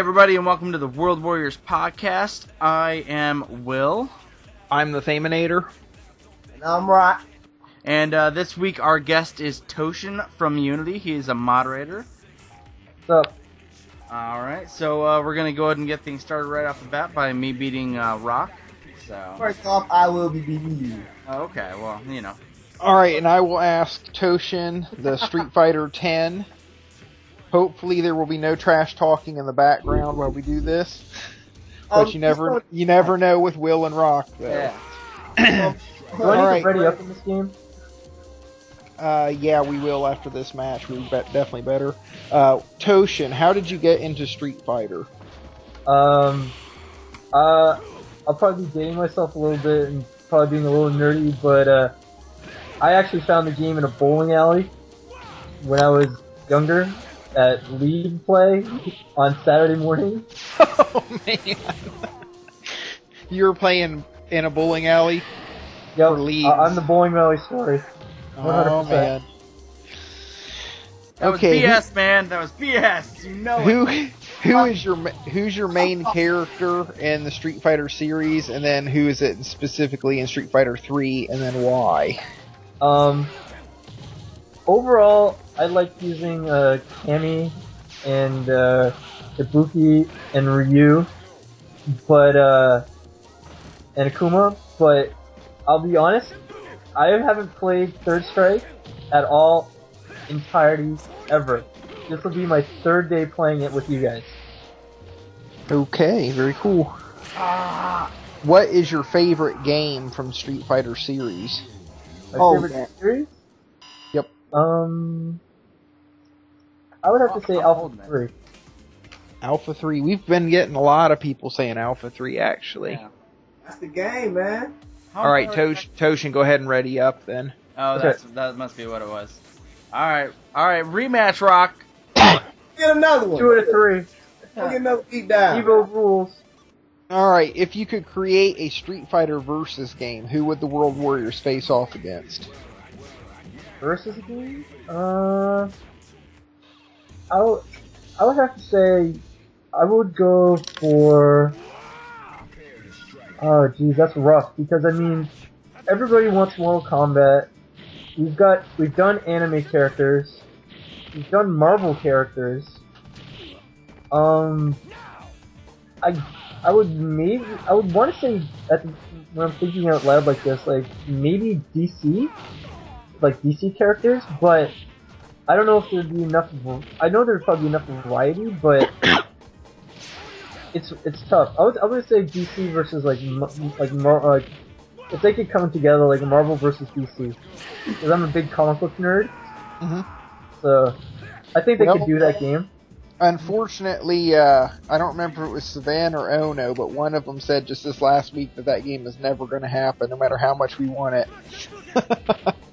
everybody, and welcome to the World Warriors podcast. I am Will. I'm the Thaminator. And I'm Rock. And this week our guest is Toshin from Unity. He is a moderator. What's up? Alright, so we're going to go ahead and get things started right off the bat by me beating Rock. So. First off, I will be beating you. Oh, okay, well, you know. Alright, and I will ask Toshin, the Street Fighter 10. Hopefully there will be no trash talking in the background while we do this. But you never know with Will and Rock, though. Yeah. Do I need to ready up in this game? Yeah, we will after this match. We're definitely better. Toshin, how did you get into Street Fighter? I'll probably be dating myself a little bit and probably being a little nerdy, but I actually found the game in a bowling alley when I was younger at League Play on Saturday morning. Oh, man. You were playing in a bowling alley? Yep, for League. I'm the bowling alley story. 100%. Oh, man. That was BS, man. That was BS. You know it. Who's your main character in the Street Fighter series, and then who is it specifically in Street Fighter 3, and then why? Overall, I like using Cammy and Ibuki and Ryu, but and Akuma. But I'll be honest, I haven't played Third Strike at all entirety ever. This will be my third day playing it with you guys. Okay, very cool. What is your favorite game from Street Fighter series? My favorite series? Yep. I would have to say Alpha 3. Alpha 3. We've been getting a lot of people saying Alpha 3, actually. Yeah. That's the game, man. Alright, Toshin, go ahead and ready up, then. Oh, that must be what it was. Alright, rematch, Rock. Get another one. 2 out of 3. We'll get another beat down. Evo rules. Alright, if you could create a Street Fighter versus game, who would the World Warriors face off against? Versus game? I would have to say, I would go for... Oh, geez, that's rough, because, I mean, everybody wants Mortal Kombat. We've done anime characters. We've done Marvel characters. I would want to say, when I'm thinking out loud like this, like, maybe DC? Like, DC characters, but I don't know if there'd be enough, I know there'd probably be enough variety, but it's tough. I would say DC versus, like, if they could come together, like, Marvel versus DC. Because I'm a big comic book nerd. Mm-hmm. So, I think they could do that game. Unfortunately, I don't remember if it was Savan or Ono, but one of them said just this last week that game is never going to happen, no matter how much we want it.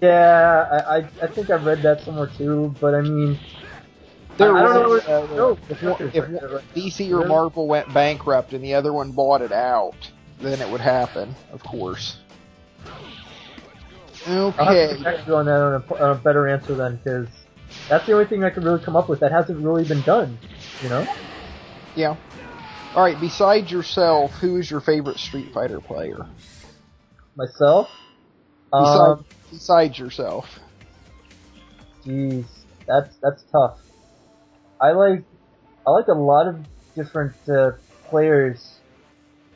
Yeah, I think I read that somewhere too, but I mean... I don't know if DC or Marvel went bankrupt and the other one bought it out, then it would happen, of course. Okay. I'll have to check you on that on a better answer then, because that's the only thing I could really come up with that hasn't really been done, you know? Yeah. Alright, besides yourself, who is your favorite Street Fighter player? Myself? Besides yourself. Jeez, that's tough. I like a lot of different players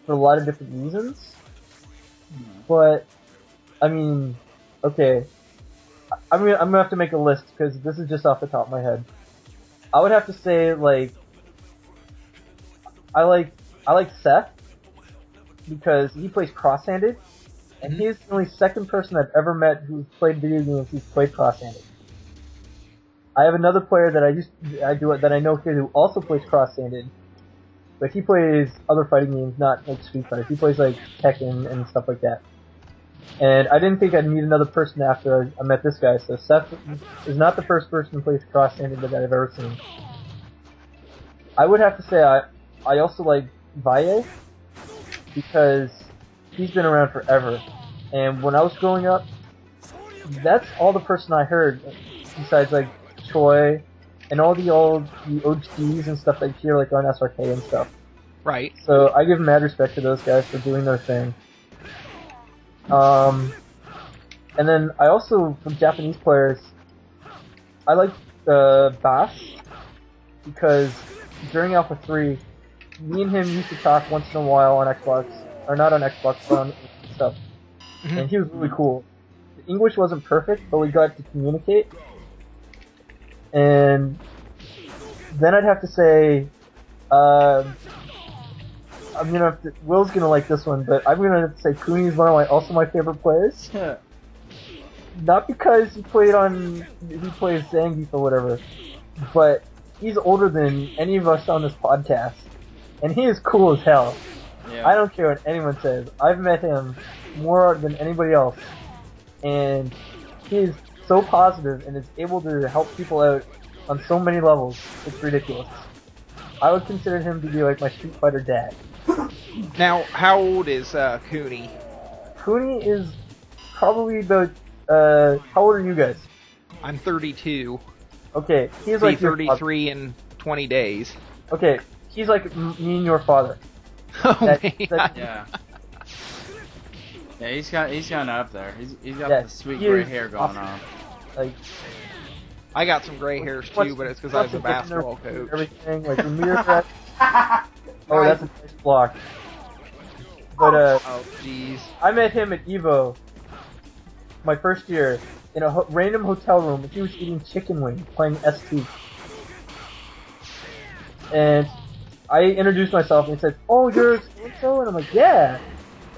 for a lot of different reasons, but I mean, okay, I'm gonna have to make a list because this is just off the top of my head. I would have to say like I like Seth because he plays cross-handed, and he's the only second person I've ever met who's played video games who's played cross-handed. I have another player that I know here who also plays cross-handed, but he plays other fighting games, not like Street Fighter. He plays like Tekken and stuff like that. And I didn't think I'd meet another person after I met this guy, so Seth is not the first person who plays cross-handed that I've ever seen. I would have to say I also like Valle, because he's been around forever. And when I was growing up, that's all the person I heard, besides like Choi and all the OGs and stuff that you hear like on SRK and stuff. Right. So I give mad respect to those guys for doing their thing. And then I also, from Japanese players, I like Bass, because during Alpha 3, me and him used to talk once in a while on Xbox, or not on Xbox, but on stuff. Mm-hmm. And he was really cool. The English wasn't perfect, but we got to communicate. And then I'd have to say, I'm gonna have to, Will's gonna like this one, but I'm gonna have to say Cooney is also my favorite players. Not because he plays Zangief or whatever, but he's older than any of us on this podcast, and he is cool as hell. Yeah. I don't care what anyone says. I've met him more than anybody else, and he is so positive and is able to help people out on so many levels. It's ridiculous. I would consider him to be like my Street Fighter dad. Now, how old is Cooney? Cooney is probably about. How old are you guys? I'm 32. Okay, he's like 33 in 20 days. Okay, he's like me and your father. Oh man. Yeah. Yeah, he's kind of up there. He's got the sweet gray hair going on. Like, I got some gray hairs too, but it's because I was a basketball coach. Everything like mirror. Oh, that's a nice block. But oh jeez. I met him at Evo, my first year, in a random hotel room. He was eating chicken wings, playing ST. And I introduced myself, and he said, "Oh, you're so?" And I'm like, "Yeah."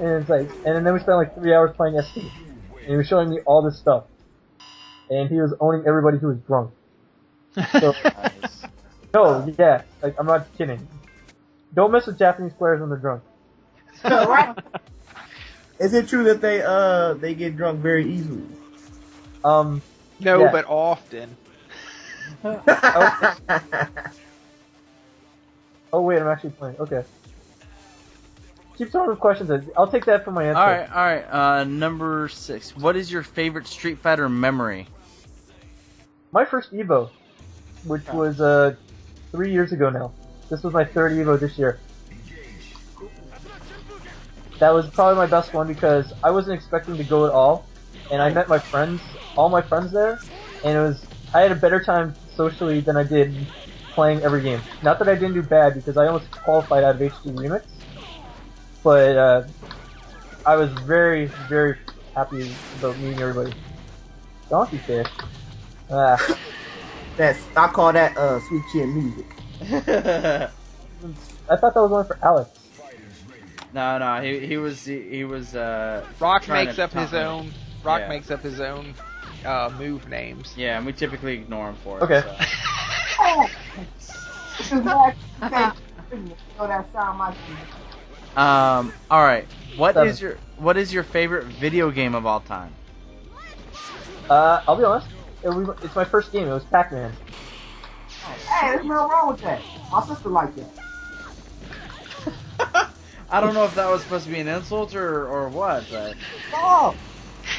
And it's like, and then we spent like 3 hours playing ST. And he was showing me all this stuff. And he was owning everybody who was drunk. So, no, yeah, like, I'm not kidding. Don't mess with Japanese players when they're drunk. Right. Is it true that they get drunk very easily? No, yeah. but often. Oh wait, I'm actually playing. Okay. Keep throwing the questions in. I'll take that for my answer. Alright, number 6. What is your favorite Street Fighter memory? My first Evo, which was 3 years ago now. This was my third Evo this year. That was probably my best one because I wasn't expecting to go at all, and I met all my friends there, and I had a better time socially than I did playing every game. Not that I didn't do bad, because I almost qualified out of HD Remix, but I was very, very happy about meeting everybody. Donkey Fish. I call that sweet chin music. I thought that was one for Alex. No, he was Rock makes up his own. Makes up his own move names. Yeah, and we typically ignore him for it. Okay. So. All right. What is your favorite video game of all time? I'll be honest. It's my first game. It was Pac-Man. Hey, there's nothing wrong with that. My sister liked that. I don't know if that was supposed to be an insult or what, but... Oh!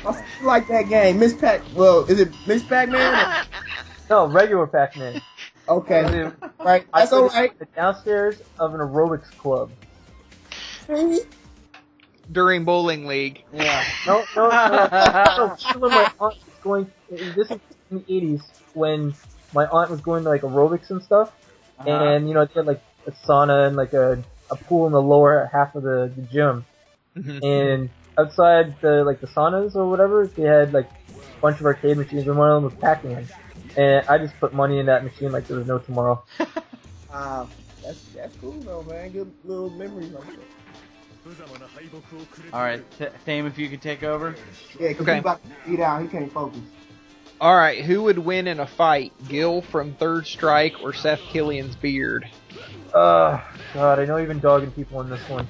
My sister liked that game. Is it Miss Pac-Man? No, regular Pac-Man. Okay. Right. That's alright. Downstairs of an aerobics club. During bowling league. Yeah. No. When my aunt was going... This is in the 80s, when my aunt was going to, like, aerobics and stuff. And, they had, like, a sauna and, like, a pool in the lower half of the gym. Mm-hmm. And outside the saunas or whatever, they had like a bunch of arcade machines, and one of them was Pac-Man. And I just put money in that machine like there was no tomorrow. That's cool though, man. Good little memories like that. Alright, Thame, if you could take over. Yeah, because he's about to eat out, he can't focus. Alright, who would win in a fight? Gil from Third Strike or Seth Killian's beard? God, I know even dogging people in this one.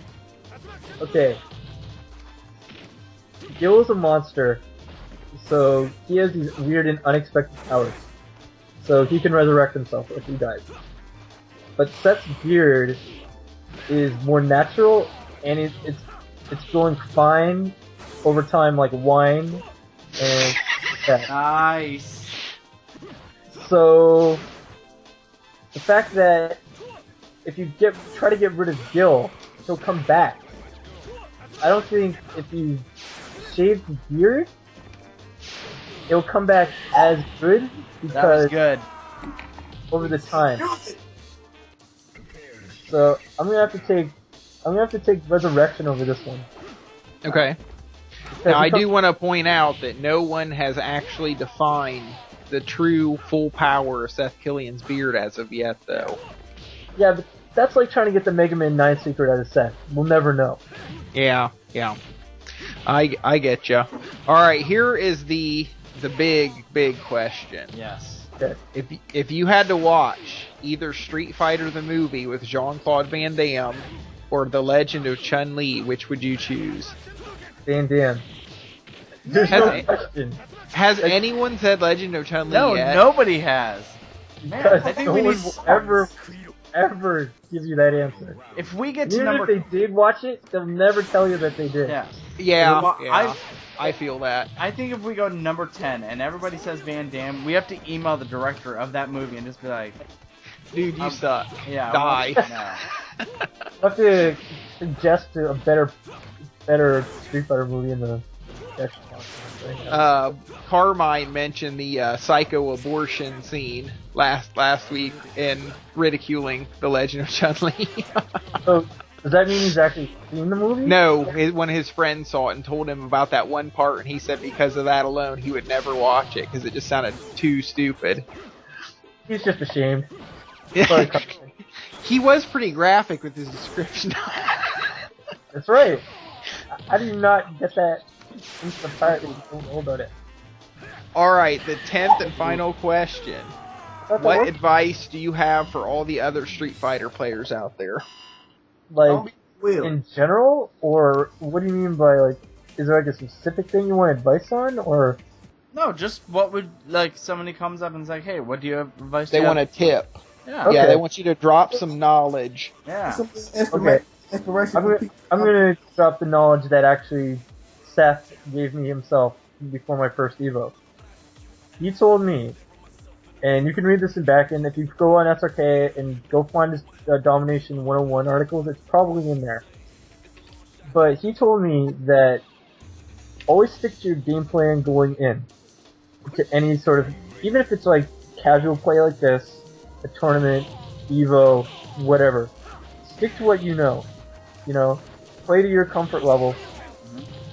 Okay. Gil is a monster, so he has these weird and unexpected powers. So he can resurrect himself if he dies. But Seth's beard is more natural, and it's growing fine over time like wine, and yeah. Nice. So the fact that if you try to get rid of Gil, he'll come back. I don't think if you shave the beard, it'll come back as good because that was good. over the time. So I'm gonna have to take Resurrection over this one. Okay. Now I do want to point out that no one has actually defined the true full power of Seth Killian's beard as of yet, though. Yeah, but that's like trying to get the Mega Man 9 secret out of Seth. We'll never know. Yeah. I get ya. All right, here is the big question. Yes. Okay. If you had to watch either Street Fighter the movie with Jean-Claude Van Damme or The Legend of Chun-Li, which would you choose? Van Damme. There's no question. Has anyone said Legend of Chun-Li yet? No, nobody has. Man, I think no we one need will ever give you that answer. If we get to Even number, if they did watch it, they'll never tell you that they did. Yeah. I feel that. I think if we go to number 10 and everybody says Van Damme, we have to email the director of that movie and just be like, dude, you suck. Yeah. Die. No. I'll have to suggest a better Street Fighter movie in the section. Carmine mentioned the psycho abortion scene last week in ridiculing The Legend of Chun-Li. So, does that mean he's actually seen the movie? No, one of his friends saw it and told him about that one part, and he said because of that alone he would never watch it because it just sounded too stupid. He's just ashamed. He was pretty graphic with his description. That's right. How do you not get that into the part that you don't know about it? Alright, the 10th and final question. What advice do you have for all the other Street Fighter players out there? Like, in general? Or what do you mean by, like, is there like a specific thing you want advice on? Or No, just what would, like, somebody comes up and is like, hey, what do you have advice? They want a tip. Yeah. Okay. Yeah, they want you to drop some knowledge. Yeah. Okay. I'm gonna drop the knowledge that actually Seth gave me himself before my first Evo. He told me, and you can read this in back, and if you go on SRK and go find his Domination 101 articles, it's probably in there. But he told me that always stick to your game plan going in to any sort of, even if it's like casual play like this, a tournament, Evo, whatever. Stick to what you know. You know, play to your comfort level.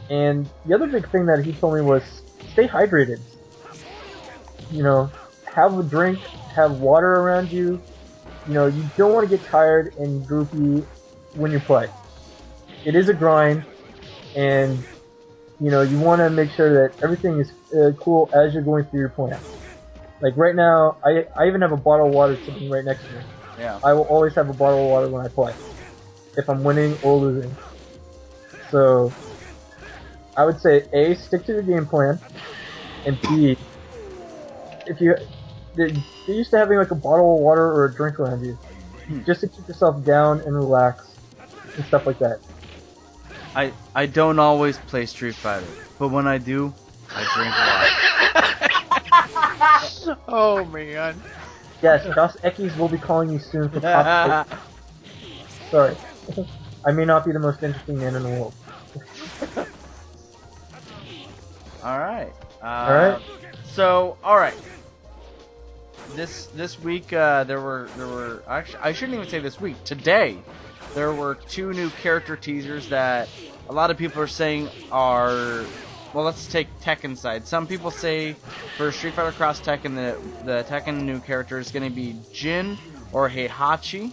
And the other big thing that he told me was stay hydrated. You know, have a drink, have water around you. You know, you don't want to get tired and droopy when you play. It is a grind, and you know, you want to make sure that everything is cool as you're going through your plan. Like right now, I even have a bottle of water sitting right next to me. Yeah. I will always have a bottle of water when I play, if I'm winning or losing. So, I would say A, stick to the game plan, and B, if you, they're used to having like a bottle of water or a drink around you, just to keep yourself down and relax, and stuff like that. I don't always play Street Fighter, but when I do, I drink a lot. Oh man. Yes, Josh Eckes will be calling you soon for pop. Sorry. I may not be the most interesting man in the world. Alright. Alright. So, alright. This week, there were actually, I shouldn't even say this week. Today, there were 2 new character teasers that a lot of people are saying are, well, let's take Tekken side. Some people say for Street Fighter Cross Tekken, the Tekken new character is going to be Jin or Heihachi.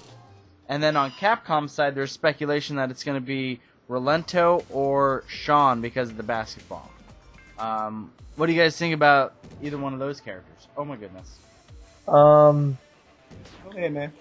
And then on Capcom side, there's speculation that it's going to be Rolento or Sean because of the basketball. What do you guys think about either one of those characters? Oh my goodness. Go ahead, man.